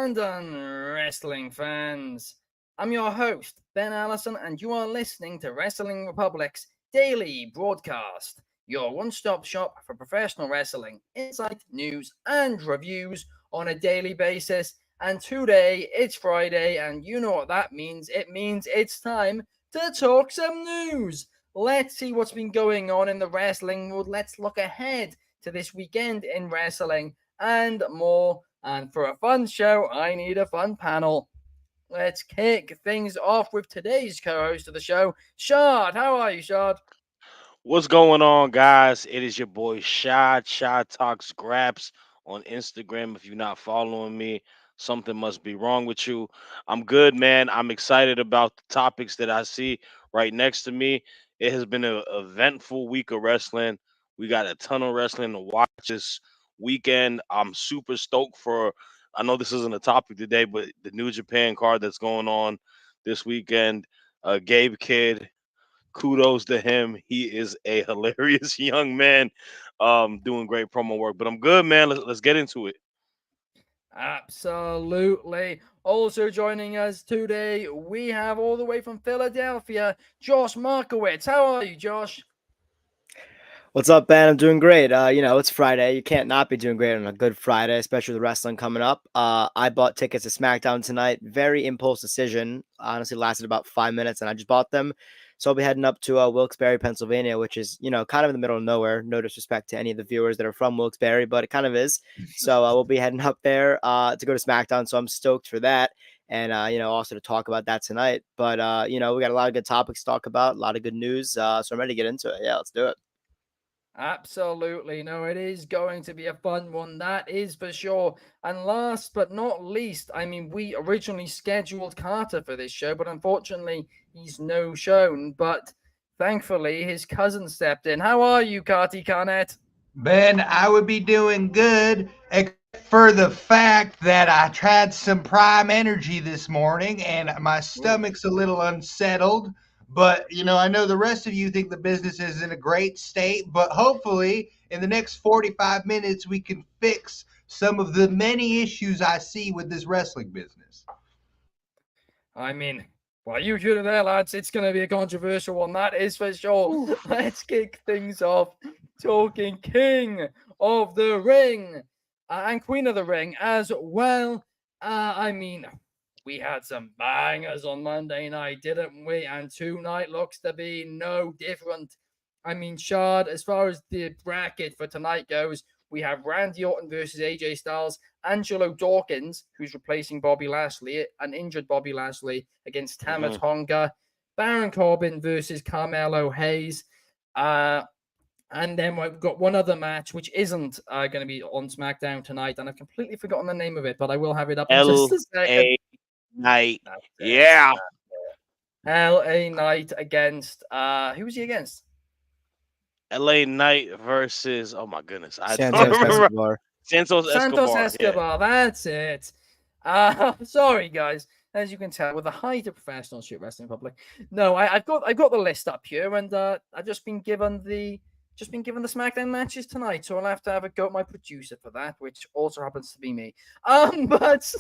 London wrestling fans. I'm your host, Ben Allison, and you are listening to Wrestling Republic's daily broadcast, your one-stop shop for professional wrestling, insight, news, and reviews on a daily basis. And today, it's Friday, and you know what that means. It means it's time to talk some news. Let's see what's been going on in the wrestling world. Let's look ahead to this weekend in wrestling and more. And for a fun show, I need a fun panel. Let's kick things off with today's co-host of the show, Shad. How are you, Shad? What's going on, guys? It is your boy Shad. Shad Talks Graps on Instagram. If you're not following me, something must be wrong with you. I'm good, man. I'm excited about the topics that I see right next to me. It has been an eventful week of wrestling. We got a ton of wrestling to watch this weekend. I'm super stoked for. I know this isn't a topic today, but the New Japan card that's going on this weekend. Gabe Kidd, kudos to him. He is a hilarious young man, doing great promo work. But I'm good, man. Let's get into it. Absolutely. Also joining us today, we have all the way from Philadelphia, Josh Markowitz. How are you, Josh? What's up, Ben? I'm doing great. It's Friday. You can't not be doing great on a good Friday, especially with wrestling coming up. I bought tickets to SmackDown tonight. Very impulse decision. Honestly, lasted about 5 minutes, and I just bought them. So I'll be heading up to Wilkes-Barre, Pennsylvania, which is, kind of in the middle of nowhere. No disrespect to any of the viewers that are from Wilkes-Barre, but it kind of is. So we'll be heading up there to go to SmackDown. So I'm stoked for that. And, also to talk about that tonight. But, we got a lot of good topics to talk about, a lot of good news. So I'm ready to get into it. Yeah, let's do it. Absolutely. No, it is going to be a fun one. That is for sure. And last but not least, we originally scheduled Carter for this show, but unfortunately, he's no shown. But thankfully, his cousin stepped in. How are you, Carty Carnett? Ben, I would be doing good, except for the fact that I tried some Prime Energy this morning and my stomach's a little unsettled. But, I know the rest of you think the business is in a great state, but hopefully in the next 45 minutes we can fix some of the many issues I see with this wrestling business. Well, you hear it there, lads. It's going to be a controversial one, that is for sure. Let's kick things off talking King of the Ring and Queen of the Ring as well. We had some bangers on Monday night, didn't we? And tonight looks to be no different. Shard, as far as the bracket for tonight goes, we have Randy Orton versus AJ Styles, Angelo Dawkins, who's replacing Bobby Lashley, an injured Bobby Lashley, against Tama Tonga, Baron Corbin versus Carmelo Hayes. And then we've got one other match, which isn't going to be on SmackDown tonight, and I've completely forgotten the name of it, but I will have it up in just a second. Knight. Yeah. LA Knight against, who was he against? LA Knight versus, oh my goodness. Santos Escobar. Santos Escobar, yeah. That's it. Sorry, guys. As you can tell, with the height of professional wrestling public. No, I've got the list up here, and I've just been given the SmackDown matches tonight, so I'll have to have a go at my producer for that, which also happens to be me. But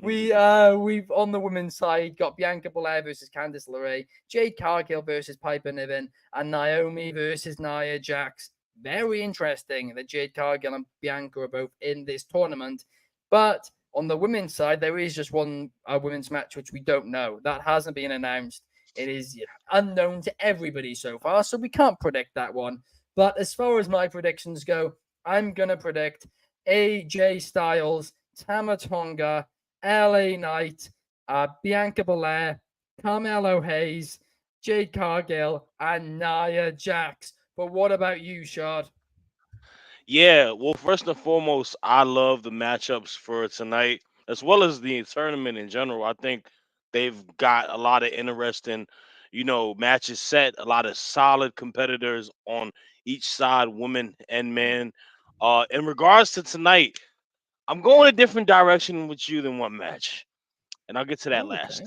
we've on the women's side got Bianca Belair versus Candice LeRae, Jade Cargill versus Piper Niven, and Naomi versus Nia Jax. Very interesting that Jade Cargill and Bianca are both in this tournament, but on the women's side, there is just one women's match which we don't know. That hasn't been announced. It is unknown to everybody so far, so we can't predict that one. But as far as my predictions go, I'm going to predict AJ Styles, Tama Tonga, LA Knight, Bianca Belair, Carmelo Hayes, Jade Cargill, and Nia Jax. But what about you, Shard? Yeah, well, first and foremost, I love the matchups for tonight, as well as the tournament in general. I think they've got a lot of interesting, matches set, a lot of solid competitors on each side, women and men. In regards to tonight, I'm going a different direction with you than one match, and I'll get to that last.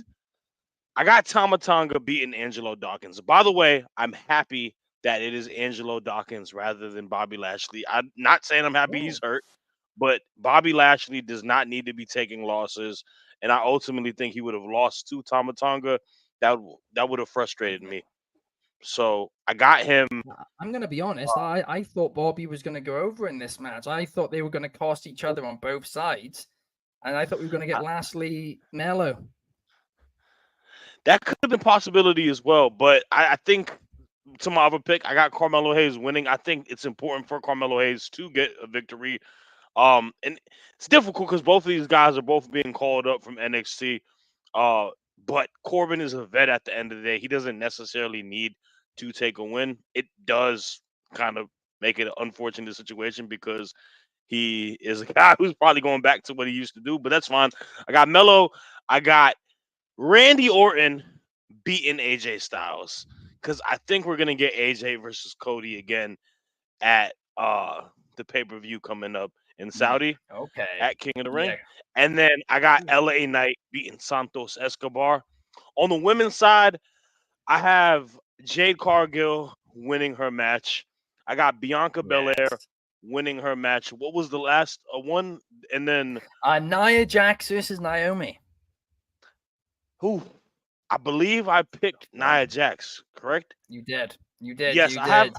I got Tama Tonga beating Angelo Dawkins. By the way, I'm happy that it is Angelo Dawkins rather than Bobby Lashley. I'm not saying I'm happy he's hurt, But Bobby Lashley does not need to be taking losses, and I ultimately think he would have lost to Tama Tonga. That would have frustrated me. So I got him. I'm going to be honest. I thought Bobby was going to go over in this match. I thought they were going to cost each other on both sides, and I thought we were going to get Lashley Mello. That could have been a possibility as well, but I think to my other pick, I got Carmelo Hayes winning. I think it's important for Carmelo Hayes to get a victory. And it's difficult because both of these guys are both being called up from NXT. But Corbin is a vet at the end of the day. He doesn't necessarily need to take a win. It does kind of make it an unfortunate situation because he is a guy who's probably going back to what he used to do, but that's fine. I got Melo. I got Randy Orton beating AJ Styles because I think we're gonna get AJ versus Cody again at the pay-per-view coming up in Saudi at King of the Ring. And then I got LA Knight beating Santos Escobar. On the women's side, I have Jade Cargill winning her match. I got Bianca Belair winning her match. What was the last one? And then Nia Jax versus Naomi. Who? I believe I picked Nia Jax, correct? You did. Yes, you I did.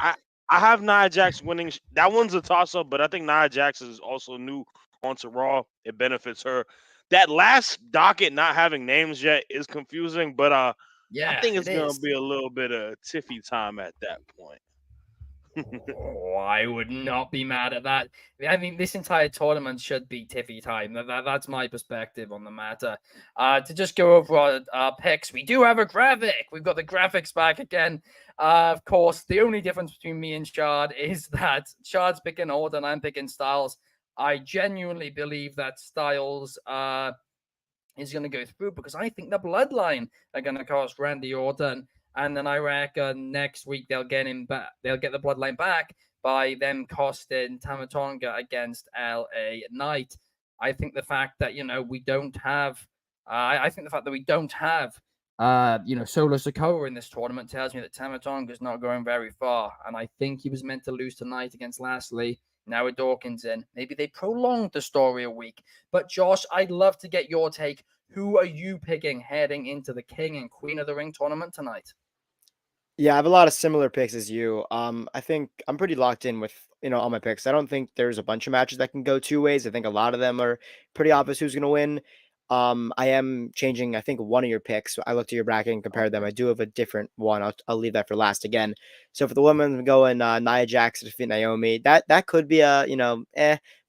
have Nia Jax winning. That one's a toss-up, but I think Nia Jax is also new onto Raw. It benefits her. That last docket not having names yet is confusing, but I think it's gonna be a little bit of tiffy time at that point. I would not be mad at that. I mean, this entire tournament should be tiffy time. That's my perspective on the matter. To just go over our picks, we do have a graphic. We've got the graphics back again. Of course, the only difference between me and Shad is that Shad's picking Orton, I'm picking Styles. I genuinely believe that Styles is going to go through because I think the Bloodline are going to cost Randy Orton. And then I reckon next week they'll get him back. They'll get the Bloodline back by them costing Tama Tonga against LA Knight. I think the fact that we don't have, I think the fact that we don't have, Solo Sikoa in this tournament tells me that Tama Tonga is not going very far. And I think he was meant to lose tonight against Lashley. Now with Dawkins in, maybe they prolonged the story a week. But Josh, I'd love to get your take. Who are you picking heading into the King and Queen of the Ring tournament tonight? Yeah, I have a lot of similar picks as you. I think I'm pretty locked in with all my picks. I don't think there's a bunch of matches that can go two ways. I think a lot of them are pretty obvious who's going to win. I am changing, I think, one of your picks. I looked at your bracket and compared them. I do have a different one. I'll leave that for last again. So for the women, I'm going Nia Jax to defeat Naomi. That could be a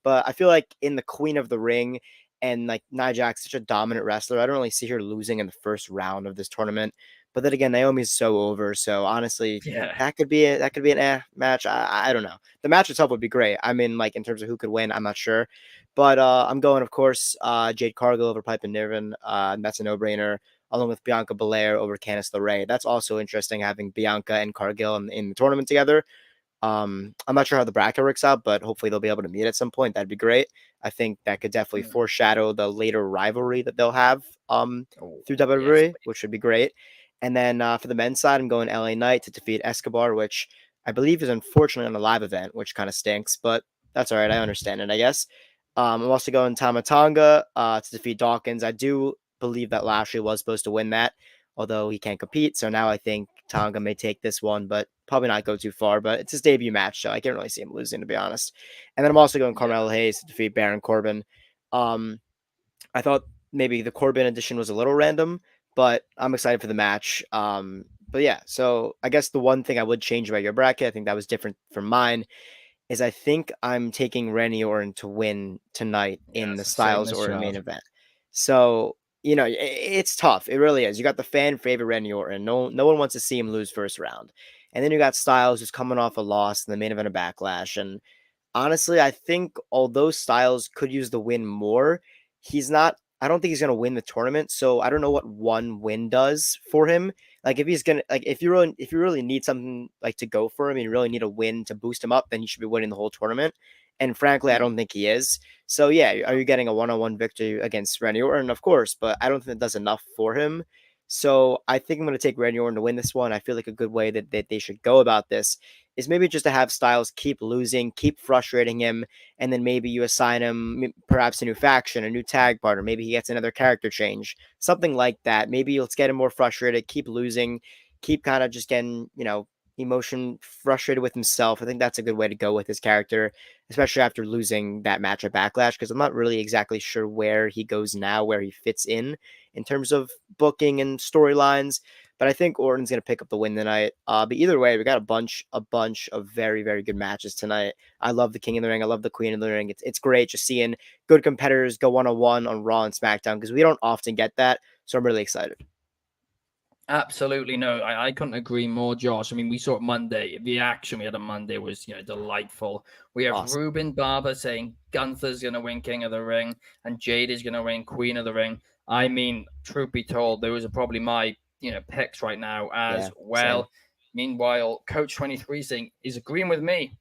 but I feel like in the Queen of the Ring and like Nia Jax, such a dominant wrestler, I don't really see her losing in the first round of this tournament. But then again, Naomi's so over. So honestly, that could be an match. I don't know. The match itself would be great. I mean, like in terms of who could win, I'm not sure. But I'm going, of course, Jade Cargill over Piper Niven. That's a no-brainer. Along with Bianca Belair over Candice LeRae. That's also interesting having Bianca and Cargill in the tournament together. I'm not sure how the bracket works out, but hopefully they'll be able to meet at some point. That'd be great. I think that could definitely foreshadow the later rivalry that they'll have through WWE, which would be great. And then for the men's side, I'm going LA Knight to defeat Escobar, which I believe is unfortunately on a live event, which kind of stinks, but that's all right. I understand it, I guess. I'm also going Tama Tonga to defeat Dawkins. I do believe that Lashley was supposed to win that, although he can't compete. So now I think Tonga may take this one, but probably not go too far. But it's his debut match, so I can't really see him losing, to be honest. And then I'm also going Carmelo Hayes to defeat Baron Corbin. I thought maybe the Corbin edition was a little random, but I'm excited for the match. But yeah, so I guess the one thing I would change about your bracket, I think that was different from mine, is I think I'm taking Randy Orton to win tonight in the Styles Orton main event. So, it's tough. It really is. You got the fan favorite Randy Orton. No one wants to see him lose first round. And then you got Styles, who's coming off a loss in the main event of Backlash. And honestly, I think although Styles could use the win more, I don't think he's going to win the tournament. So I don't know what one win does for him. Like if he's going to, like, if you really need something like to go for him and you really need a win to boost him up, then he should be winning the whole tournament. And frankly, I don't think he is. So yeah, are you getting a one-on-one victory against Randy Orton? Of course, but I don't think it does enough for him. So I think I'm going to take Randy Orton to win this one. I feel like a good way that they should go about this is maybe just to have Styles keep losing, keep frustrating him, and then maybe you assign him perhaps a new faction, a new tag partner. Maybe he gets another character change, something like that. Maybe let's get him more frustrated, keep losing, keep kind of just getting, emotion frustrated with himself. I think that's a good way to go with his character, especially after losing that match at Backlash, because I'm not really exactly sure where he goes now, where he fits in terms of booking and storylines. But I think Orton's going to pick up the win tonight. But either way, we got a bunch of very, very good matches tonight. I love the King of the Ring. I love the Queen of the Ring. It's great just seeing good competitors go one-on-one on Raw and SmackDown because we don't often get that. So I'm really excited. Absolutely no, I couldn't agree more, Josh. I mean, we saw it Monday. The action we had on Monday was, delightful. We have Awesome. Ruben Barber saying Gunther's going to win King of the Ring and Jade is going to win Queen of the Ring. I mean, truth be told, those are probably my, picks right now as well. Same. Meanwhile, Coach 23 saying is agreeing with me.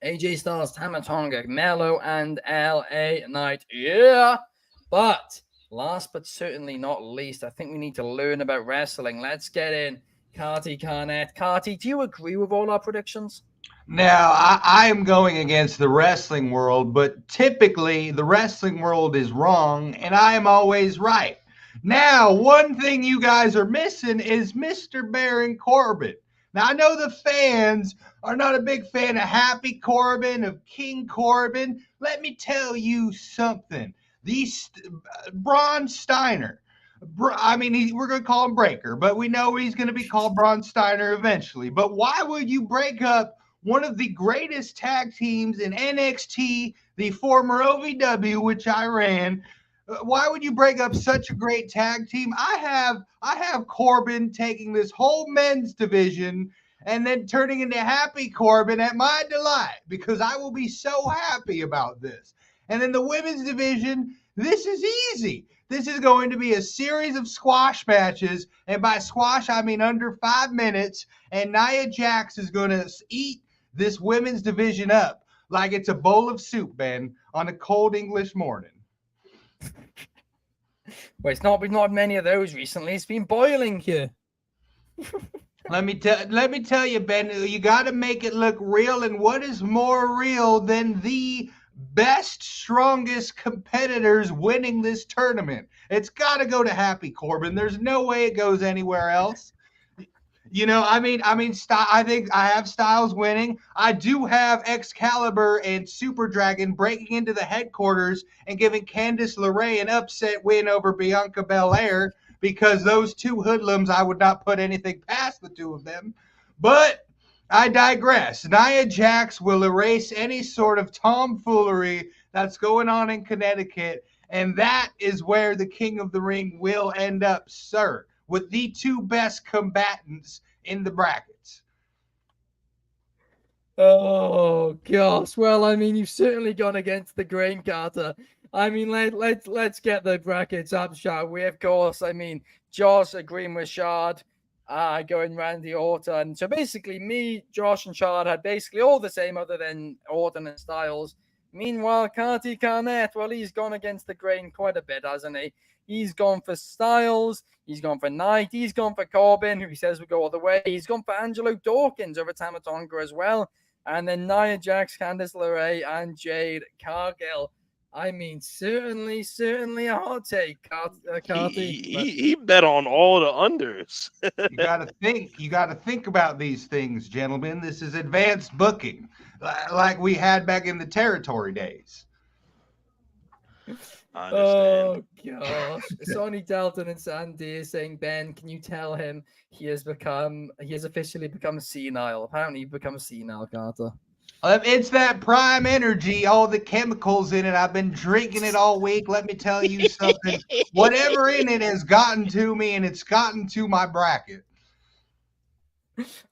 AJ Styles, Tama Tonga, Mello, and LA Knight. Yeah, but last but certainly not least, I think we need to learn about wrestling. Let's get in. Carty Carnett. Carty, do you agree with all our predictions? Now, I am going against the wrestling world, but typically the wrestling world is wrong, and I am always right. Now, one thing you guys are missing is Mr. Baron Corbin. Now, I know the fans are not a big fan of Happy Corbin, of King Corbin. Let me tell you something. Braun Steiner, we're going to call him Breaker, but we know he's going to be called Braun Steiner eventually. But why would you break up one of the greatest tag teams in NXT, the former OVW, which I ran? Why would you break up such a great tag team? I have Corbin taking this whole men's division and then turning into Happy Corbin at my delight, because I will be so happy about this. And then the women's division, this is easy. This is going to be a series of squash matches. And by squash, I mean under 5 minutes. And Nia Jax is going to eat this women's division up like it's a bowl of soup, Ben, on a cold English morning. Well, we've not had many of those recently. It's been boiling here. Let me tell you, Ben, you got to make it look real. And what is more real than the best, strongest competitors winning this tournament? It's got to go to Happy Corbin. There's no way it goes anywhere else. I think I have Styles winning. I do have Excalibur and Super Dragon breaking into the headquarters and giving Candice LeRae an upset win over Bianca Belair, because those two hoodlums, I would not put anything past the two of them. But I digress. Nia Jax will erase any sort of tomfoolery that's going on in Connecticut, and that is where the King of the Ring will end up, sir, with the two best combatants in the brackets. Oh gosh! Well, I mean, you've certainly gone against the grain, Carter. I mean, let's get the brackets up, shall we? Of course. I mean, Josh agreeing with Shad, going Randy Orton. So basically, me, Josh, and Shad had basically all the same, other than Orton and Styles. Meanwhile, Carty Carnett, well, he's gone against the grain quite a bit, hasn't he? He's gone for Styles. He's gone for Knight. He's gone for Corbin, who he says will go all the way. He's gone for Angelo Dawkins over Tama Tonga as well. And then Nia Jax, Candice LeRae, and Jade Cargill. I mean, certainly a hot take, Carty. He bet on all the unders. You got to think about these things, gentlemen. This is advanced booking, like we had back in the territory days. Oh gosh! Sonny Dalton and Sandy is saying, Ben, can you tell him he has officially become senile? Apparently, you've become senile, Carter. It's that prime energy, all the chemicals in it. I've been drinking it all week. Let me tell you something. Whatever in it has gotten to me, and it's gotten to my bracket.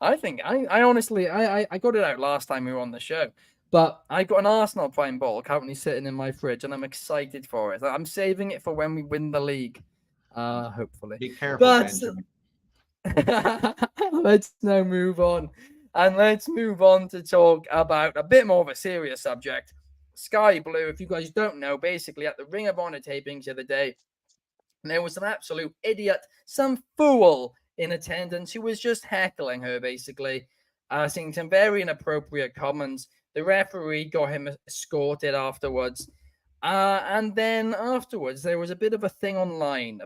I think I honestly got it out last time we were on the show. But I got an Arsenal Prime bottle currently sitting in my fridge, and I'm excited for it. I'm saving it for when we win the league, hopefully. Be careful, Benjamin. Let's now move on. And let's move on to talk about a bit more of a serious subject. Sky Blue, if you guys don't know, basically at the Ring of Honor tapings the other day, there was some absolute idiot, some fool in attendance who was just heckling her, basically, saying some very inappropriate comments. The referee got him escorted afterwards. And then afterwards, there was a bit of a thing online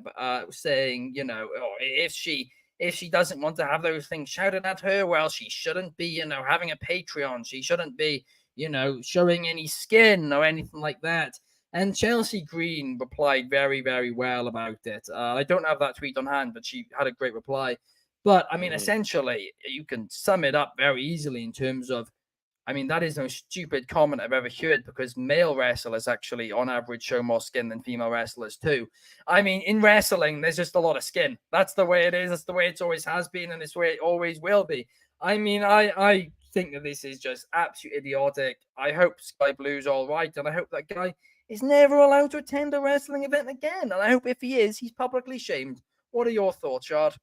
saying, if she doesn't want to have those things shouted at her, well, she shouldn't be, having a Patreon. She shouldn't be, showing any skin or anything like that. And Chelsea Green replied very, very well about it. I don't have that tweet on hand, but she had a great reply. But I mean, essentially, you can sum it up very easily in terms of, that is the most stupid comment I've ever heard, because male wrestlers actually, on average, show more skin than female wrestlers too. In wrestling, there's just a lot of skin. That's the way it is. That's the way it always has been, and it's the way it always will be. I think that this is just absolutely idiotic. I hope Sky Blue's all right, and I hope that guy is never allowed to attend a wrestling event again. And I hope if he is, he's publicly shamed. What are your thoughts, Shad?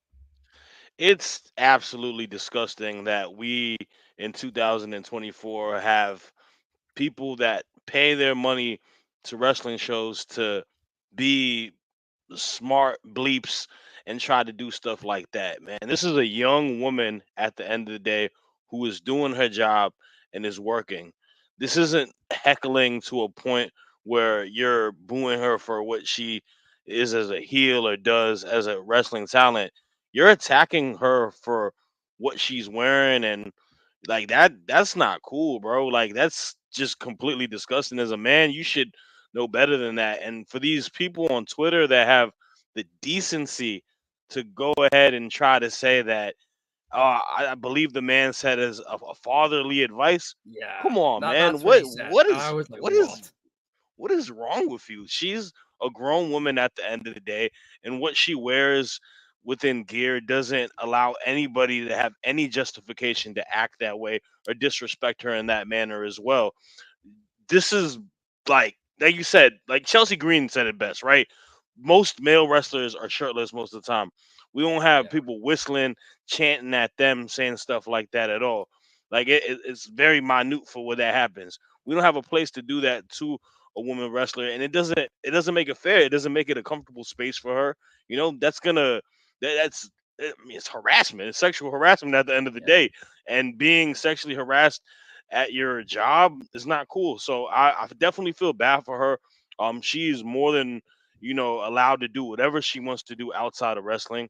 It's absolutely disgusting that we in 2024 have people that pay their money to wrestling shows to be smart bleeps and try to do stuff like that, man. This is a young woman at the end of the day who is doing her job and is working. This isn't heckling to a point where you're booing her for what she is as a heel or does as a wrestling talent. You're attacking her for what she's wearing, and like that's not cool, bro. Like that's just completely disgusting. As a man, you should know better than that. And for these people on Twitter that have the decency to go ahead and try to say that, I believe the man said as a fatherly advice. Yeah, Come on, man. that's what he said. I was like, what? What is wrong with you? She's a grown woman at the end of the day, and what she wears within gear doesn't allow anybody to have any justification to act that way or disrespect her in that manner as well. This is like you said, like Chelsea Green said it best, right? Most male wrestlers are shirtless most of the time. We don't have Yeah. people whistling, chanting at them, saying stuff like that at all. Like it's very minute for where that happens. We don't have a place to do that to a woman wrestler, and it doesn't make it fair. It doesn't make it a comfortable space for her. That's gonna that's it's harassment. It's sexual harassment at the end of the Yeah. day, and being sexually harassed at your job is not cool. So I definitely feel bad for her. She's more than allowed to do whatever she wants to do outside of wrestling.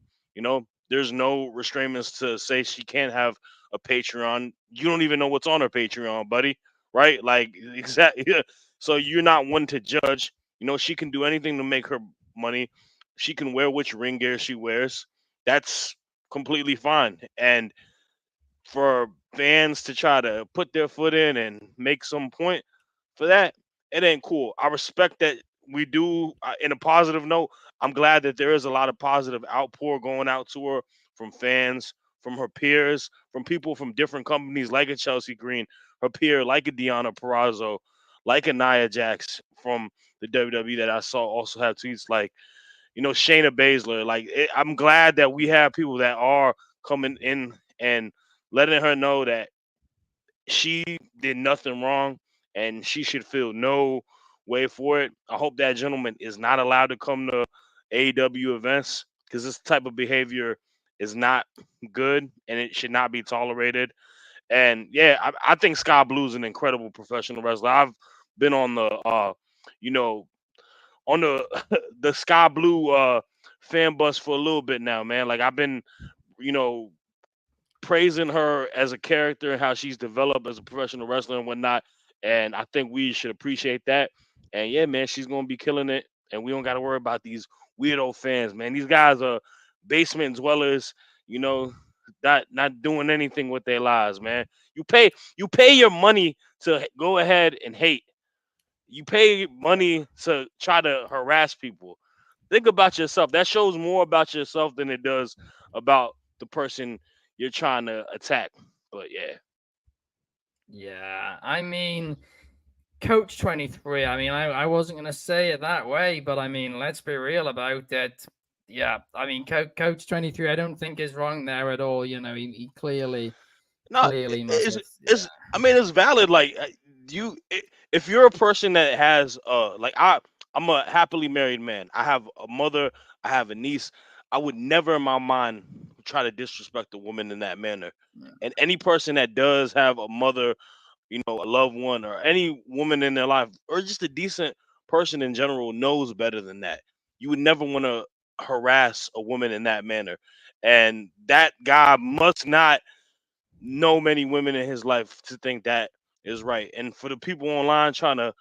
There's no restraints to say she can't have a Patreon. You don't even know what's on her Patreon, buddy. Right? Like exactly. Yeah. So you're not one to judge. She can do anything to make her money. She can wear which ring gear she wears. That's completely fine. And for fans to try to put their foot in and make some point for that, it ain't cool. I respect that we do, in a positive note. I'm glad that there is a lot of positive outpour going out to her from fans, from her peers, from people from different companies like a Chelsea Green, her peer like a Deanna Perrazzo, like a Nia Jax from the WWE that I saw also have tweets like, Shayna Baszler. I'm glad that we have people that are coming in and letting her know that she did nothing wrong and she should feel no way for it. I hope that gentleman is not allowed to come to AEW events because this type of behavior is not good and it should not be tolerated. And yeah, I think Sky Blue is an incredible professional wrestler. I've been on the you know, on the the Sky Blue fan bus for a little bit now, man. Like I've been, you know, praising her as a character and how she's developed as a professional wrestler and whatnot. And I think we should appreciate that. And yeah, man, she's gonna be killing it. And we don't gotta worry about these weirdo fans, man. These guys are basement dwellers, you know, not doing anything with their lives, man. You pay your money to go ahead and hate. You pay money to try to harass people. Think about yourself. That shows more about yourself than it does about the person you're trying to attack. But yeah. Yeah. Coach 23, I wasn't going to say it that way, but let's be real about it. Yeah. Coach 23, I don't think is wrong there at all. He clearly No, must it's have. it's I mean it's valid. Like if you're a person that has like I'm a happily married man. I have a mother. I have a niece. I would never in my mind try to disrespect a woman in that manner. Yeah. And any person that does have a mother, a loved one, or any woman in their life, or just a decent person in general, knows better than that. You would never want to harass a woman in that manner. And that guy must not know many women in his life to think that is right. And for the people online trying to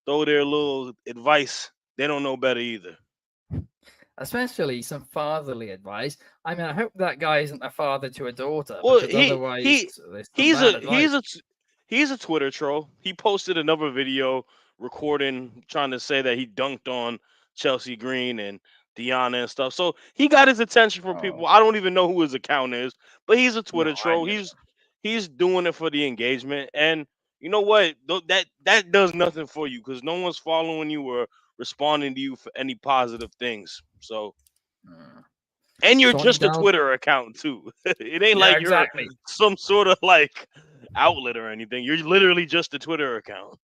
throw their little advice, they don't know better either. Especially some fatherly advice. I mean, I hope that guy isn't a father to a daughter, Well, because otherwise, there's some he's bad a advice. he's a Twitter troll. He posted another video recording trying to say that he dunked on Chelsea Green and Deanna and stuff. So he got his attention from Oh, people. I don't even know who his account is, but he's a Twitter no, I troll. neither. He's doing it for the engagement, and you know what? That does nothing for you because no one's following you or responding to you for any positive things. So. Mm. And you're Sonny just a Dal. Twitter account too. It ain't Yeah, like you're exactly. some sort of like outlet or anything. You're literally just a Twitter account.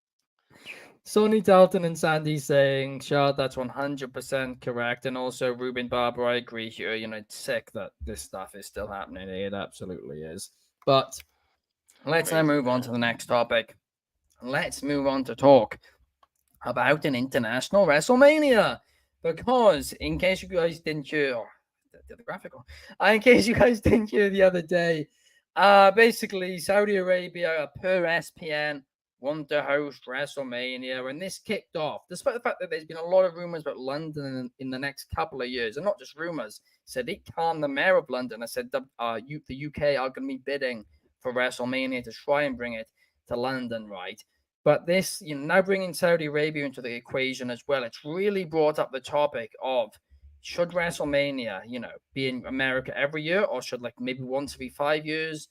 Sonny Dalton and Sandy saying, Shard, that's 100% correct. And also, Ruben Barber, I agree here. It's sick that this stuff is still happening. It absolutely is. But let's now Crazy, move on man. to the next topic. Let's move on to talk about an international WrestleMania. Because, in case you guys didn't hear, the graphical, in case you guys didn't hear the other day, basically, Saudi Arabia, per SPN, want to host WrestleMania, and this kicked off, despite the fact that there's been a lot of rumors about London in the next couple of years, and not just rumors. Sadiq Khan, the mayor of London, has said the UK are going to be bidding for WrestleMania to try and bring it to London, right? But this, now bringing Saudi Arabia into the equation as well, it's really brought up the topic of should WrestleMania, be in America every year, or should maybe once every 5 years,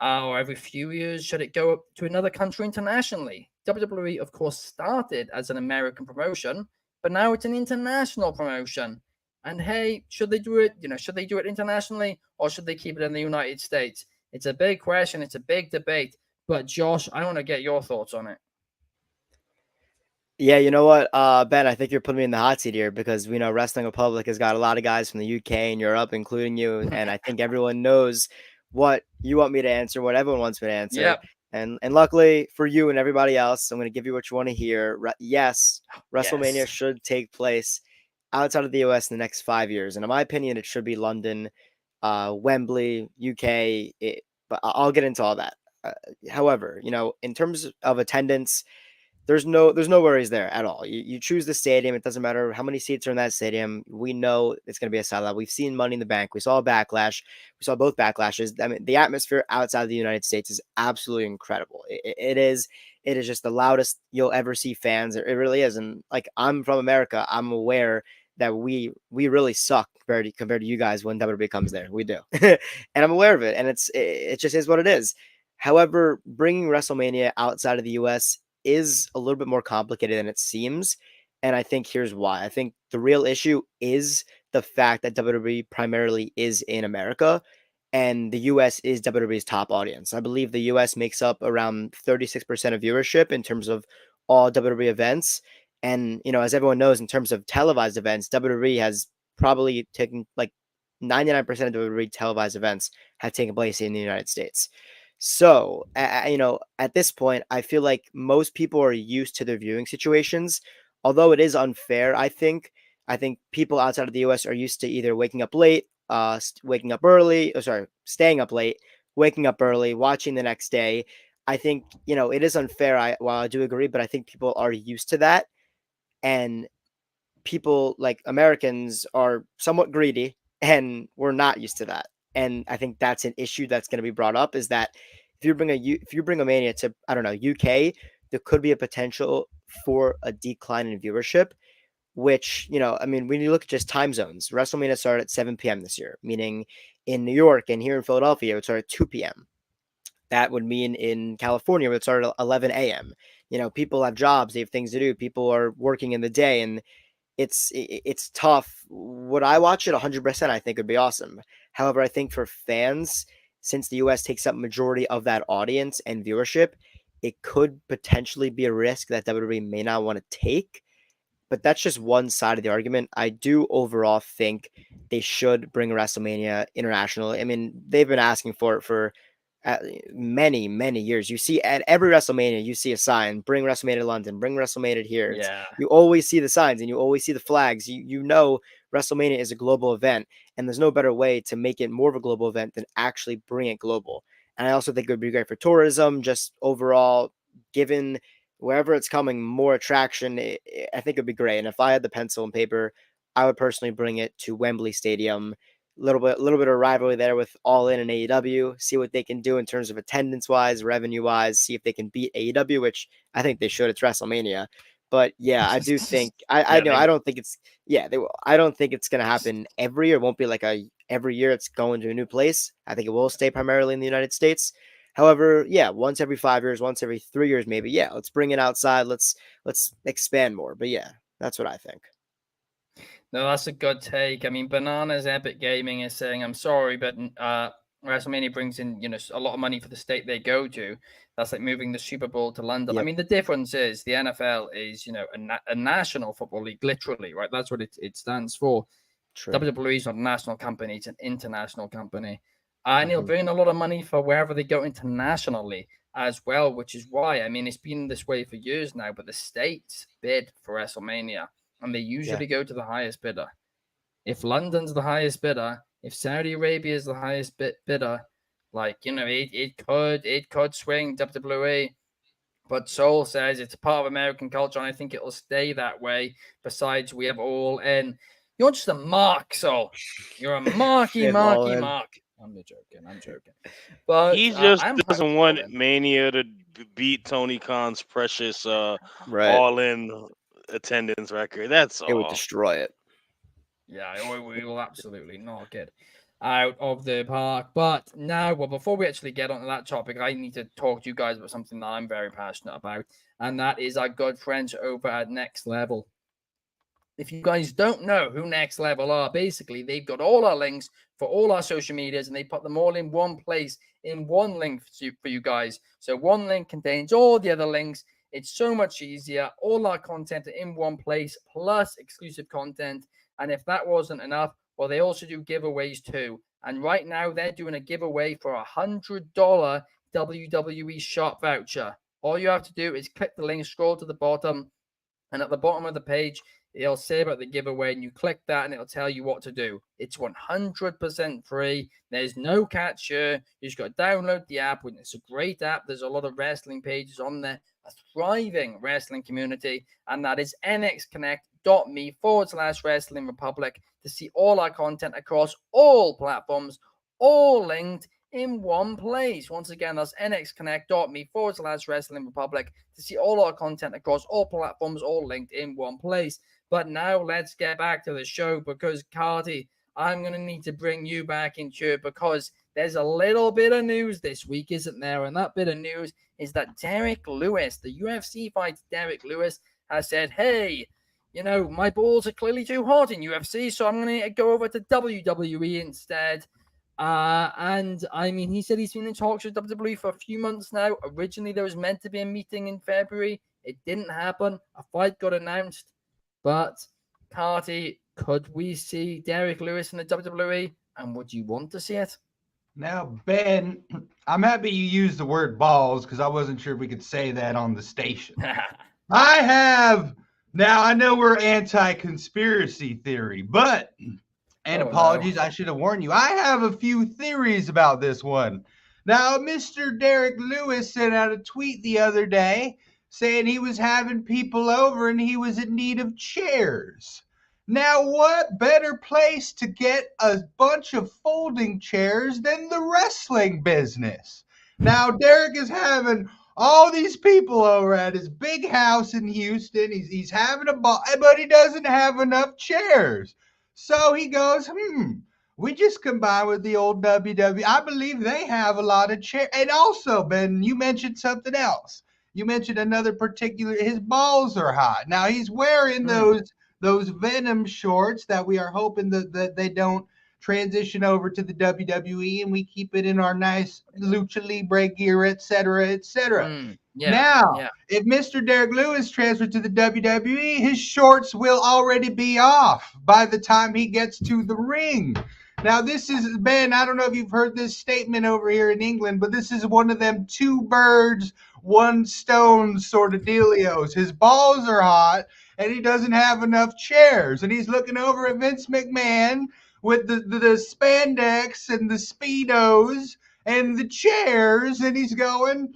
or every few years, should it go to another country internationally? WWE, of course, started as an American promotion, but now it's an international promotion. And hey, should they do it? Should they do it internationally, or should they keep it in the United States? It's a big question. It's a big debate. But Josh, I want to get your thoughts on it. Yeah, you know what, Ben, I think you're putting me in the hot seat here because we know Wrestling Republic has got a lot of guys from the UK and Europe, including you, and I think everyone knows what you want me to answer, what everyone wants me to answer. Yep. And luckily for you and everybody else, I'm going to give you what you want to hear. Yes, WrestleMania Yes. should take place outside of the US in the next 5 years, and in my opinion, it should be London, Wembley, UK. But I'll get into all that. However, in terms of attendance, there's no worries there at all. You choose the stadium. It doesn't matter how many seats are in that stadium. We know it's going to be a sellout. We've seen Money in the Bank. We saw a backlash. We saw both backlashes. I mean, the atmosphere outside of the United States is absolutely incredible. It is just the loudest you'll ever see fans. It really is. And I'm from America. I'm aware that we really suck compared to you guys when WWE comes there. We do. And I'm aware of it. And it just is what it is. However, bringing WrestleMania outside of the US is a little bit more complicated than it seems. And I think here's why. I think the real issue is the fact that WWE primarily is in America and the US is WWE's top audience. I believe the US makes up around 36% of viewership in terms of all WWE events. And, as everyone knows, in terms of televised events, WWE has probably taken 99% of WWE televised events have taken place in the United States. So, at this point, I feel like most people are used to their viewing situations. Although it is unfair, I think people outside of the US are used to either waking up late, waking up early, staying up late, waking up early, watching the next day. I think, it is unfair. While I do agree, but I think people are used to that. And people like Americans are somewhat greedy and we're not used to that. And I think that's an issue that's going to be brought up is that if you bring a Mania to, I don't know, UK, there could be a potential for a decline in viewership, which, I mean, when you look at just time zones, WrestleMania started at 7 p.m. this year, meaning in New York and here in Philadelphia, it started at 2 p.m. That would mean in California, it would start at 11 a.m. People have jobs, they have things to do. People are working in the day, and it's tough. Would I watch it 100%? I think would be awesome. However, I think for fans, since the US takes up majority of that audience and viewership, it could potentially be a risk that WWE may not want to take. but that's just one side of the argument. I do overall think they should bring WrestleMania international. I mean, they've been asking for it for many, many years. You see at every WrestleMania, you see a sign, bring WrestleMania to London, bring WrestleMania here. Yeah. You always see the signs and you always see the flags. You know WrestleMania is a global event, and there's no better way to make it more of a global event than actually bring it global. And I also think it would be great for tourism, just overall, given wherever it's coming, more attraction. I think it'd be great. And if I had the pencil and paper, I would personally bring it to Wembley Stadium. Little bit of rivalry there with All In and AEW. See what they can do in terms of attendance wise, revenue wise. See if they can beat AEW, which I think they should. It's WrestleMania. But yeah, I do think I know I don't think it's they will. I don't think it's gonna happen every year. It won't be like every year it's going to a new place. I think it will stay primarily in the United States. However, yeah, once every 5 years, once every 3 years, maybe. Yeah, let's bring it outside. Let's expand more. But yeah, that's what I think. No, that's a good take. I mean, Bananas Epic Gaming is saying, I'm sorry, but WrestleMania brings in, a lot of money for the state they go to. That's like moving the Super Bowl to London. Yep. I mean, the difference is the NFL is, a national football league, literally, right? That's what it stands for. True. WWE is not a national company, it's an international company. And it'll bring in a lot of money for wherever they go internationally as well, which is why, I mean, it's been this way for years now, but the states bid for WrestleMania. And they usually go to the highest bidder. If London's the highest bidder, if Saudi Arabia is the highest bidder, it could swing WWE. But Soul says it's a part of American culture, and I think it'll stay that way. Besides, we have All In. You're just a mark, Soul. You're a marky mark. I'm joking. But he just I'm doesn't want Mania to beat Tony Khan's precious All In attendance record. That's all. It would destroy it. Yeah, we will absolutely knock it out of the park. But now, before we actually get onto that topic, I need to talk to you guys about something that I'm very passionate about, and that is our good friends over at Next Level. If you guys don't know who Next Level are, basically, they've got all our links for all our social medias, and they put them all in one place, in one link for you guys. So one link contains all the other links. It's so much easier. All our content in one place, plus exclusive content. And if that wasn't enough, well, they also do giveaways too. And right now, they're doing a giveaway for a $100 WWE shop voucher. All you have to do is click the link, scroll to the bottom, and at the bottom of the page, it'll say about the giveaway, and you click that, and it'll tell you what to do. It's 100% free. There's no catch here. You just got to download the app. It's a great app. There's a lot of wrestling pages on there, a thriving wrestling community, and that is nxconnect.me/Wrestling Republic to see all our content across all platforms, all linked in one place. Once again, that's nxconnect.me/Wrestling Republic to see all our content across all platforms, all linked in one place. But now let's get back to the show, because Carty, I'm going to need to bring you back into it, because there's a little bit of news this week, isn't there? And that bit of news is that Derek Lewis, the UFC fighter Derek Lewis, has said, hey, my balls are clearly too hot in UFC, so I'm going to go over to WWE instead. And I mean, he said he's been in talks with WWE for a few months now. Originally, there was meant to be a meeting in February. It didn't happen. A fight got announced. But, Carty, could we see Derek Lewis in the WWE? And would you want to see it? Now, Ben, I'm happy you used the word balls, because I wasn't sure if we could say that on the station. I know we're anti-conspiracy theory, but, apologies, I should have warned you, I have a few theories about this one. Now, Mr. Derek Lewis sent out a tweet the other day saying he was having people over and he was in need of chairs. Now, what better place to get a bunch of folding chairs than the wrestling business? Now, Derek is having all these people over at his big house in Houston. He's having a ball, but he doesn't have enough chairs. So he goes, we just combine with the old WWE. I believe they have a lot of chairs. And also, Ben, you mentioned something else. You mentioned another particular, his balls are hot. Now, he's wearing those Venom shorts that we are hoping that they don't transition over to the WWE and we keep it in our nice Lucha Libre gear, etc., etc. Now, Yeah. if Mr. Derek Lewis transfers to the WWE, his shorts will already be off by the time he gets to the ring. Now, this is, Ben, I don't know if you've heard this statement over here in England, but this is one of them 2 birds, 1 stone sort of dealios. His balls are hot, and he doesn't have enough chairs. And he's looking over at Vince McMahon with the spandex and the Speedos and the chairs, and he's going,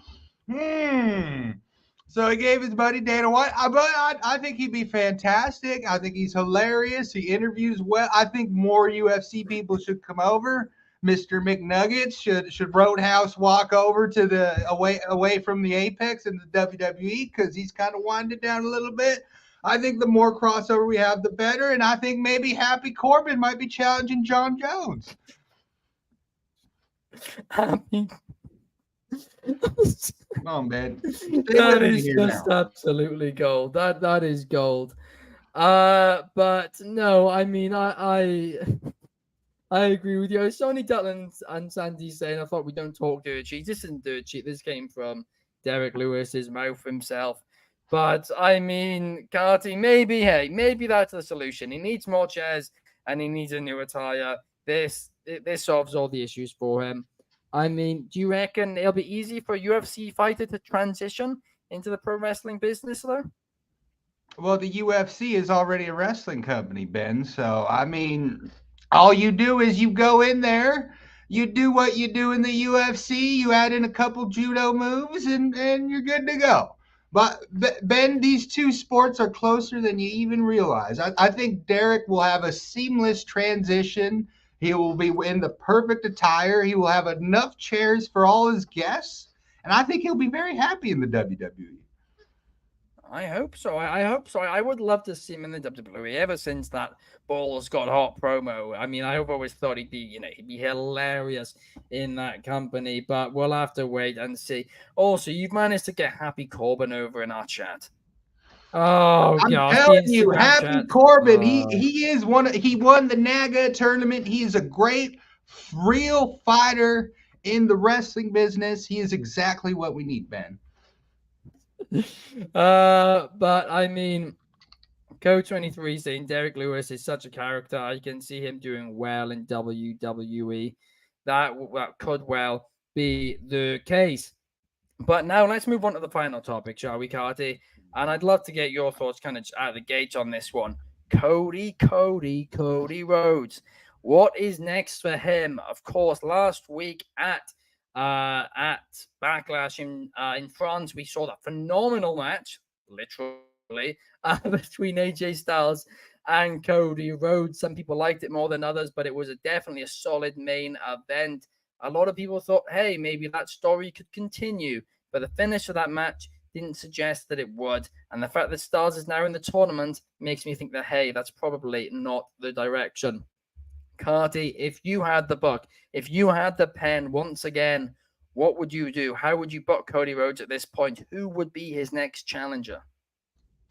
So he gave his buddy Dana White. I think he'd be fantastic. I think he's hilarious. He interviews well. I think more UFC people should come over. Mr. McNuggets should Roadhouse walk over to the away from the Apex and the WWE because he's kind of winded down a little bit. I think the more crossover we have, the better. And I think maybe Happy Corbin might be challenging John Jones. Happy. Come on, man. That is just absolutely gold. That is gold. But no, I mean, I agree with you. It's only Dylan and Sandy saying I thought we don't talk dirt sheet. This isn't dirt sheet. This came from Derek Lewis's mouth himself. But I mean, Carty, maybe that's the solution. He needs more chairs and he needs a new attire. This solves all the issues for him. I mean, do you reckon it'll be easy for a UFC fighter to transition into the pro wrestling business, though? Well, the UFC is already a wrestling company, Ben. So, I mean, all you do is you go in there, you do what you do in the UFC, you add in a couple judo moves, and you're good to go. But, Ben, these 2 sports are closer than you even realize. I think Derek will have a seamless transition. He will be in the perfect attire. He will have enough chairs for all his guests. And I think he'll be very happy in the WWE. I hope so. I hope so. I would love to see him in the WWE ever since that Balls Got Hot promo. I mean, I've always thought he'd be hilarious in that company, but we'll have to wait and see. Also, you've managed to get Happy Corbin over in our chat. Oh, I'm gosh, telling you, Happy chat. Corbin. He won the NAGA tournament. He is a great, real fighter in the wrestling business. He is exactly what we need, Ben. But I mean, Co23 saying Derek Lewis is such a character. I can see him doing well in WWE. That could well be the case. But now let's move on to the final topic, shall we, Carty? And I'd love to get your thoughts kind of out of the gate on this one. Cody Rhodes. What is next for him? Of course, last week at Backlash in France, we saw that phenomenal match, literally, between AJ Styles and Cody Rhodes. Some people liked it more than others, but it was definitely a solid main event. A lot of people thought, hey, maybe that story could continue, but the finish of that match didn't suggest that it would. And the fact that Styles is now in the tournament makes me think that, hey, that's probably not the direction. Carty, if you had the book, if you had the pen once again, what would you do? How would you book Cody Rhodes at this point? Who would be his next challenger?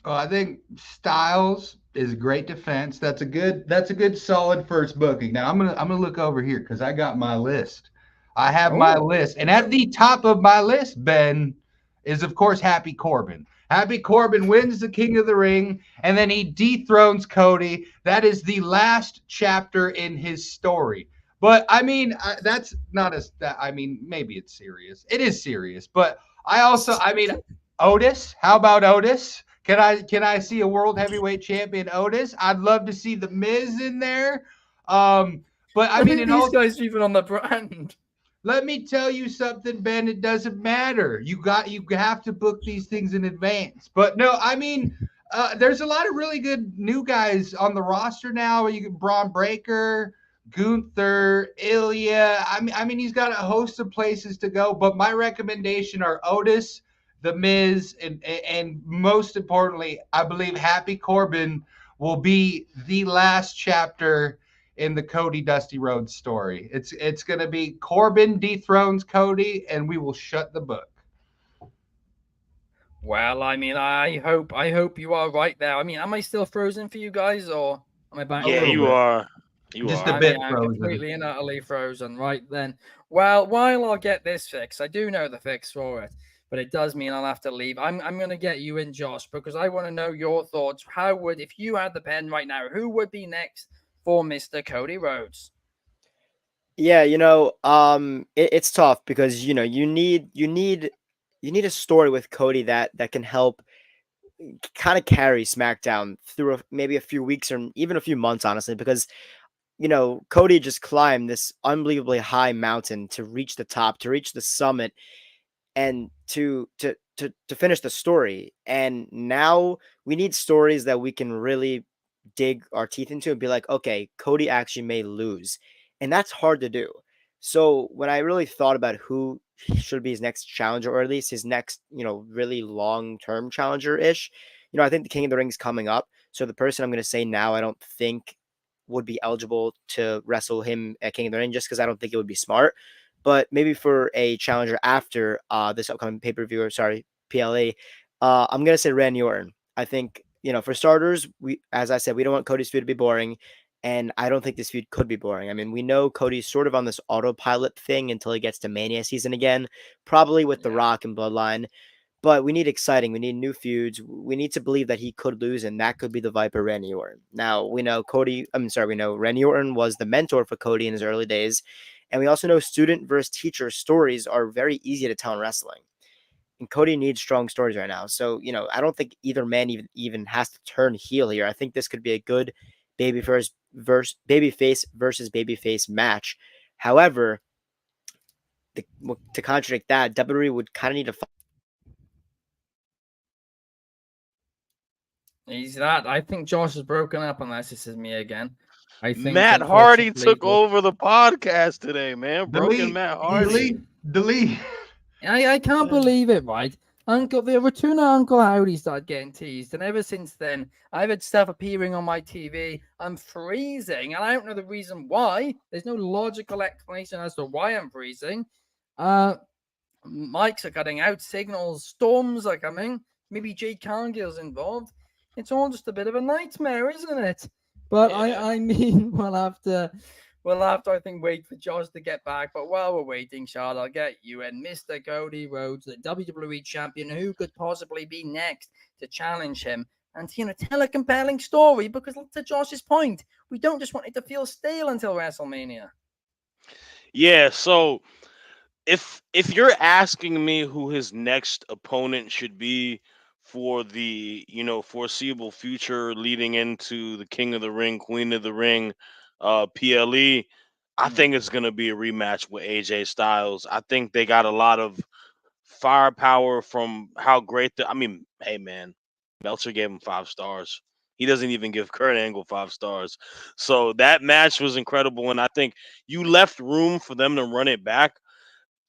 Well, I think Styles is a great defense. That's a good solid first booking. Now I'm gonna look over here because I got my list. I have my list, and at the top of my list, Ben, is of course Happy Corbin. Happy Corbin wins the King of the Ring, and then he dethrones Cody. That is the last chapter in his story. But I mean, that's not as that. I mean, maybe it's serious. It is serious, but I mean, Otis. How about Otis? Can I see a world heavyweight champion Otis? I'd love to see the Miz in there. But I mean, these guys even on the brand. Let me tell you something, Ben. It doesn't matter. You have to book these things in advance. But no, I mean, there's a lot of really good new guys on the roster now. You get Braun Breaker, Gunther, Ilya. I mean, he's got a host of places to go. But my recommendation are Otis, The Miz, and most importantly, I believe Happy Corbin will be the last chapter in the Cody Dusty Rhodes story. It's going to be Corbin dethrones Cody, and we will shut the book. Well, I mean, I hope you are right there. I mean, am I still frozen for you guys, or am I back? Yeah, you are. Just a bit I'm frozen. completely and utterly frozen right then. Well, while I'll get this fixed, I do know the fix for it. but it does mean I'll have to leave. I'm going to get you in, Josh, because I want to know your thoughts. How would, if you had the pen right now, who would be next for Mr. Cody Rhodes? Yeah, it's tough because you need a story with Cody that can help kind of carry SmackDown through maybe a few weeks or even a few months, honestly, because Cody just climbed this unbelievably high mountain to reach the top, to reach the summit, and to finish the story. And now we need stories that we can really dig our teeth into and be like, okay, Cody actually may lose. And that's hard to do. So when I really thought about who should be his next challenger, or at least his next, really long-term challenger-ish, I think the King of the Ring is coming up. So the person I'm going to say now, I don't think would be eligible to wrestle him at King of the Ring, just because I don't think it would be smart. But maybe for a challenger after this upcoming pay-per-view, or sorry, PLE, I'm gonna say Randy Orton. I think, for starters, as I said, we don't want Cody's feud to be boring, and I don't think this feud could be boring. I mean, we know Cody's sort of on this autopilot thing until he gets to Mania season again, probably with The Rock and Bloodline. But we need exciting. We need new feuds. We need to believe that he could lose, and that could be the Viper Randy Orton. Now, we know we know Randy Orton was the mentor for Cody in his early days. And we also know student versus teacher stories are very easy to tell in wrestling. And Cody needs strong stories right now. So, I don't think either man even has to turn heel here. I think this could be a good babyface versus babyface match. However, to contradict that, WWE would kind of need to. He's that. I think Josh has broken up, unless this is me again. I think Matt Hardy took over the podcast today, man. Broken Matt Hardy. Delete. I can't believe it, right? The return of Uncle Howdy started getting teased, and ever since then, I've had stuff appearing on my TV. I'm freezing, and I don't know the reason why. There's no logical explanation as to why I'm freezing. Mics are cutting out, signals, storms are coming. Maybe Jay Cargill's involved. It's all just a bit of a nightmare, isn't it? But yeah. I mean, we'll have to, I think, wait for Josh to get back. But while we're waiting, Shad, I'll get you in. Mr. Cody Rhodes, the WWE champion, who could possibly be next to challenge him and, tell a compelling story? Because to Josh's point, we don't just want it to feel stale until WrestleMania. Yeah, so if you're asking me who his next opponent should be for the foreseeable future leading into the King of the Ring, Queen of the Ring, PLE, I think it's gonna be a rematch with AJ Styles. I think they got a lot of firepower from how great hey man, Meltzer gave him 5 stars. He doesn't even give Kurt Angle 5 stars. So that match was incredible, and I think you left room for them to run it back,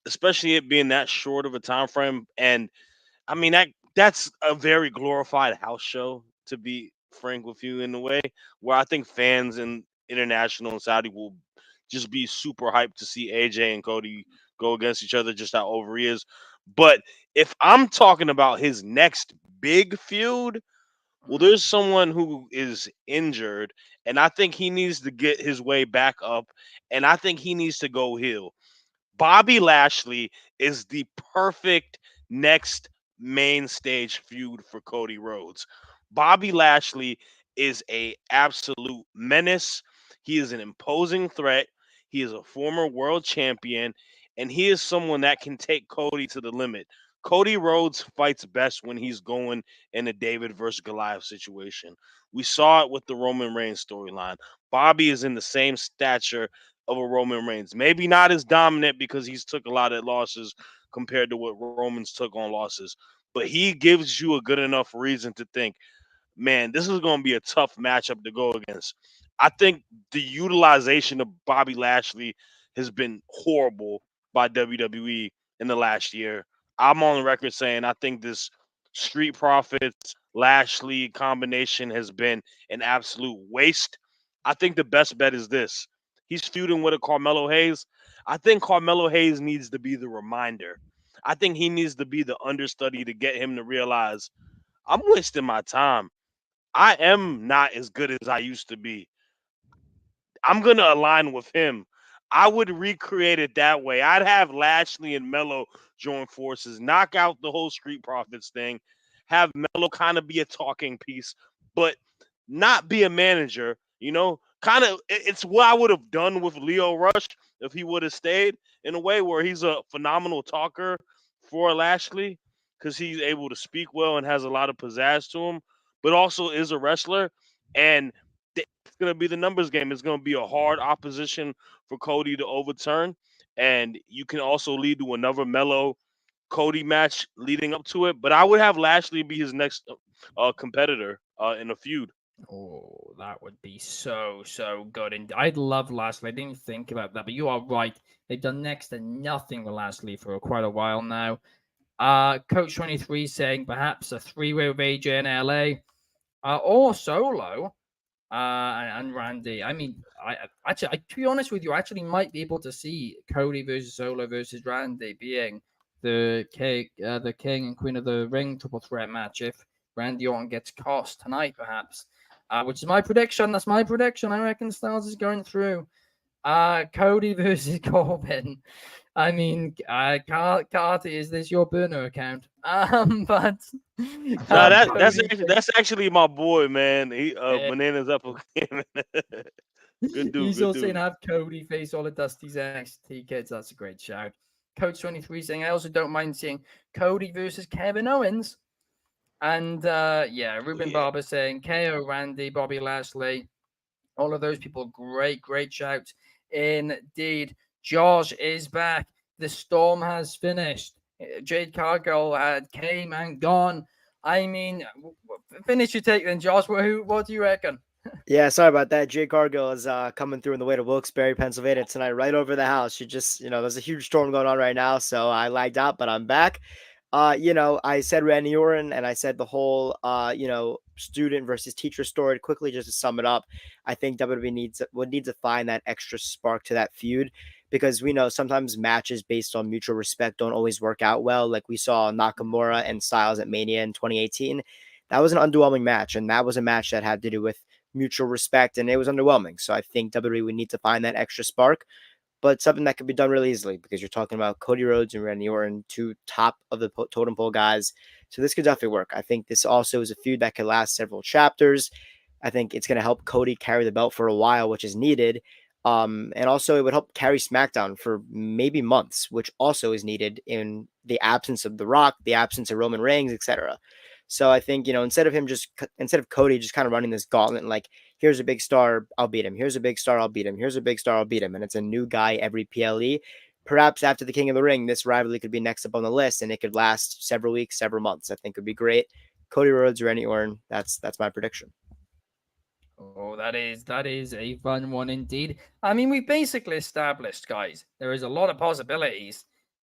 especially it being that short of a time frame. And I mean that's a very glorified house show, to be frank with you, in a way where I think fans in international and Saudi will just be super hyped to see AJ and Cody go against each other, just how over he is. But if I'm talking about his next big feud, well, there's someone who is injured, and I think he needs to get his way back up, and I think he needs to go heel. Bobby Lashley is the perfect next main stage feud for Cody Rhodes. Bobby Lashley is a absolute menace. He is an imposing threat. He is a former world champion, and he is someone that can take Cody to the limit. Cody Rhodes fights best when he's going in a David versus Goliath situation. We saw it with the Roman Reigns storyline. Bobby is in the same stature of a Roman Reigns. Maybe not as dominant because he's took a lot of losses compared to what Roman's took on losses, but he gives you a good enough reason to think, man, this is going to be a tough matchup to go against. I think the utilization of Bobby Lashley has been horrible by WWE in the last year. I'm on the record saying I think this Street Profits Lashley combination has been an absolute waste. I think the best bet is this. He's feuding with a Carmelo Hayes. I think Carmelo Hayes needs to be the reminder. I think he needs to be the understudy to get him to realize I'm wasting my time. I am not as good as I used to be. I'm going to align with him. I would recreate it that way. I'd have Lashley and Melo join forces, knock out the whole Street Profits thing, have Melo kind of be a talking piece, but not be a manager. You know, kind of it's what I would have done with Leo Rush if he would have stayed, in a way where he's a phenomenal talker for Lashley because he's able to speak well and has a lot of pizzazz to him, but also is a wrestler. And it's going to be the numbers game. It's going to be a hard opposition for Cody to overturn. And you can also lead to another Melo Cody match leading up to it. But I would have Lashley be his next competitor in a feud. Oh, that would be so good. And I'd love Lashley. I didn't think about that, but you are right. They've done next to nothing with Lashley for quite a while now. Coach 23 saying perhaps a three-way with AJ in LA, or Solo, and Randy. I mean, to be honest with you, I actually might be able to see Cody versus Solo versus Randy being the king and queen of the ring triple threat match if Randy Orton gets cost tonight, perhaps. Which is my prediction. That's my prediction. I reckon Styles is going through. Cody versus Corbin. I mean, Carty, is this your burner account? But no, that's actually my boy, man. He Bananas up. Good dude. He's also saying have Cody face all of Dusty's NXT kids. That's a great shout. Coach 23 saying I also don't mind seeing Cody versus Kevin Owens. And Ruben Barber saying KO, Randy, Bobby Lashley, all of those people. Great shouts indeed. Josh is back. The storm has finished. Jade Cargill came and gone. I mean, finish your take then, Josh. What do you reckon? Yeah, sorry about that. Jade Cargill is coming through on the way to Wilkes-Barre, Pennsylvania tonight, right over the house. She just, there's a huge storm going on right now, so I lagged out, but I'm back. I said Randy Orton and I said the whole, student versus teacher story. Quickly, just to sum it up, I think WWE would need to find that extra spark to that feud because we know sometimes matches based on mutual respect don't always work out well. Like we saw Nakamura and Styles at Mania in 2018. That was an underwhelming match, and that was a match that had to do with mutual respect, and it was underwhelming. So I think WWE would need to find that extra spark. But something that could be done really easily because you're talking about Cody Rhodes and Randy Orton, two top of the totem pole guys. So this could definitely work. I think this also is a feud that could last several chapters. I think it's going to help Cody carry the belt for a while, which is needed. And also it would help carry SmackDown for maybe months, which also is needed in the absence of The Rock, the absence of Roman Reigns, etc. So I think, instead of Cody just kind of running this gauntlet, like, here's a big star, I'll beat him. Here's a big star, I'll beat him. Here's a big star, I'll beat him. And it's a new guy every PLE. Perhaps after the King of the Ring, this rivalry could be next up on the list and it could last several weeks, several months. I think would be great. Cody Rhodes, Randy Orton, that's my prediction. Oh, that is a fun one indeed. I mean, we basically established, guys, there is a lot of possibilities.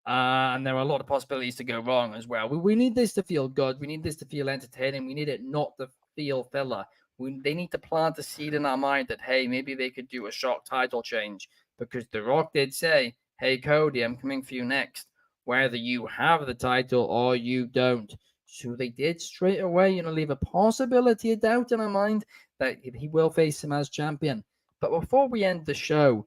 And there are a lot of possibilities to go wrong as well. We need this to feel good. We need this to feel entertaining. We need it not to feel filler. They need to plant a seed in our mind that, hey, maybe they could do a shock title change because The Rock did say, hey, Cody, I'm coming for you next, whether you have the title or you don't. So they did straight away, leave a possibility of doubt in our mind that he will face him as champion. But before we end the show,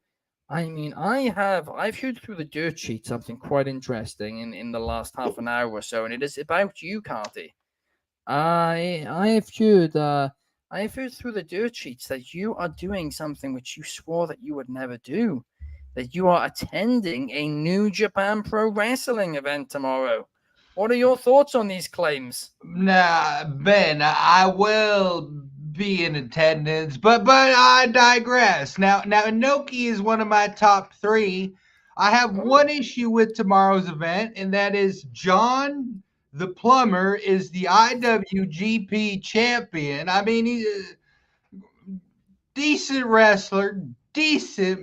I mean, I've viewed through the dirt sheet something quite interesting in the last half an hour or so, and it is about you, Carty. I have viewed through the dirt sheets that you are doing something which you swore that you would never do, that you are attending a New Japan Pro Wrestling event tomorrow. What are your thoughts on these claims? Nah, Ben, I will be in attendance, but I digress. Now Inoki is one of my top 3. I have one issue with tomorrow's event, and that is John the Plumber is the IWGP champion. I mean, he's a decent wrestler,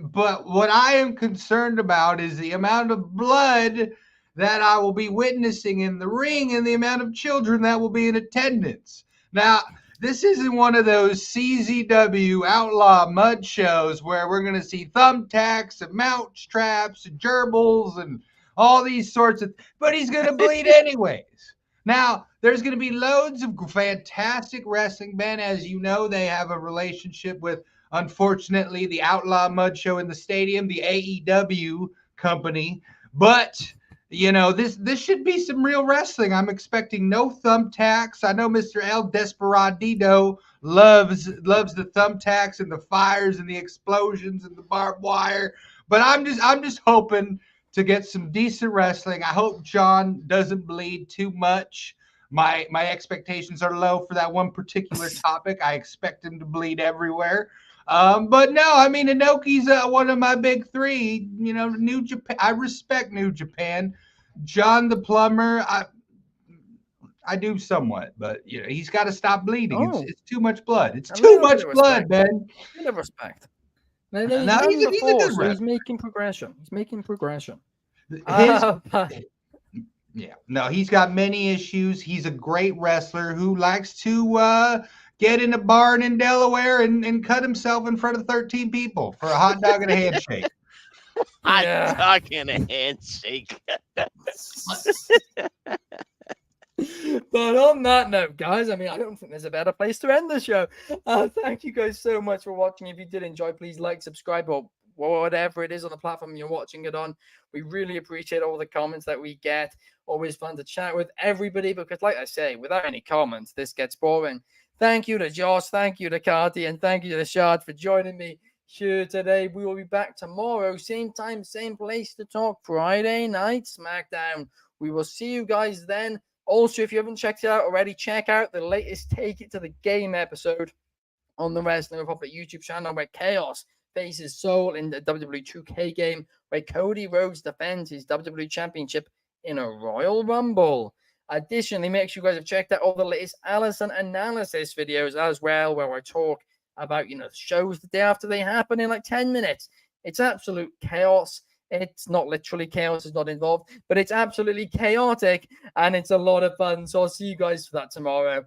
but what I am concerned about is the amount of blood that I will be witnessing in the ring and the amount of children that will be in attendance. Now, this isn't one of those CZW outlaw mud shows where we're going to see thumbtacks and mount straps and gerbils and all these sorts of, but he's going to bleed anyways. Now, there's going to be loads of fantastic wrestling men. As you know, they have a relationship with unfortunately, the Outlaw Mud Show in the stadium, the AEW company. But this should be some real wrestling. I'm expecting no thumbtacks. I know Mr. El Desperado loves the thumbtacks and the fires and the explosions and the barbed wire. But I'm just hoping to get some decent wrestling. I hope John doesn't bleed too much. My expectations are low for that one particular topic. I expect him to bleed everywhere. But no, I mean, Inoki's one of my big three. New Japan. I respect New Japan. John the Plumber, I do somewhat, but he's got to stop bleeding. It's too much blood. It's too much blood, man. A bit of respect. He's a good so he's making progression. Yeah, no, he's got many issues. He's a great wrestler who likes to get in a barn in Delaware and cut himself in front of 13 people for a hot dog and a handshake. Hot dog and a handshake. But on that note, guys, I mean, I don't think there's a better place to end the show. Thank you guys so much for watching. If you did enjoy, please like, subscribe, or whatever it is on the platform you're watching it on. We really appreciate all the comments that we get. Always fun to chat with everybody because, like I say, without any comments, this gets boring. Thank you to Josh, thank you to Carty, and thank you to Shad for joining me here today. We will be back tomorrow, same time, same place to talk Friday Night SmackDown. We will see you guys then. Also, if you haven't checked it out already, check out the latest Take It to the Game episode on the Wrestling Republic YouTube channel where Chaos faces Soul in the WWE 2K game, where Cody Rhodes defends his WWE Championship in a Royal Rumble. Additionally, make sure you guys have checked out all the latest Allison analysis videos as well, where I talk about, shows the day after they happen in like 10 minutes. It's absolute chaos. It's not literally chaos, is not involved, but it's absolutely chaotic and it's a lot of fun. So I'll see you guys for that tomorrow.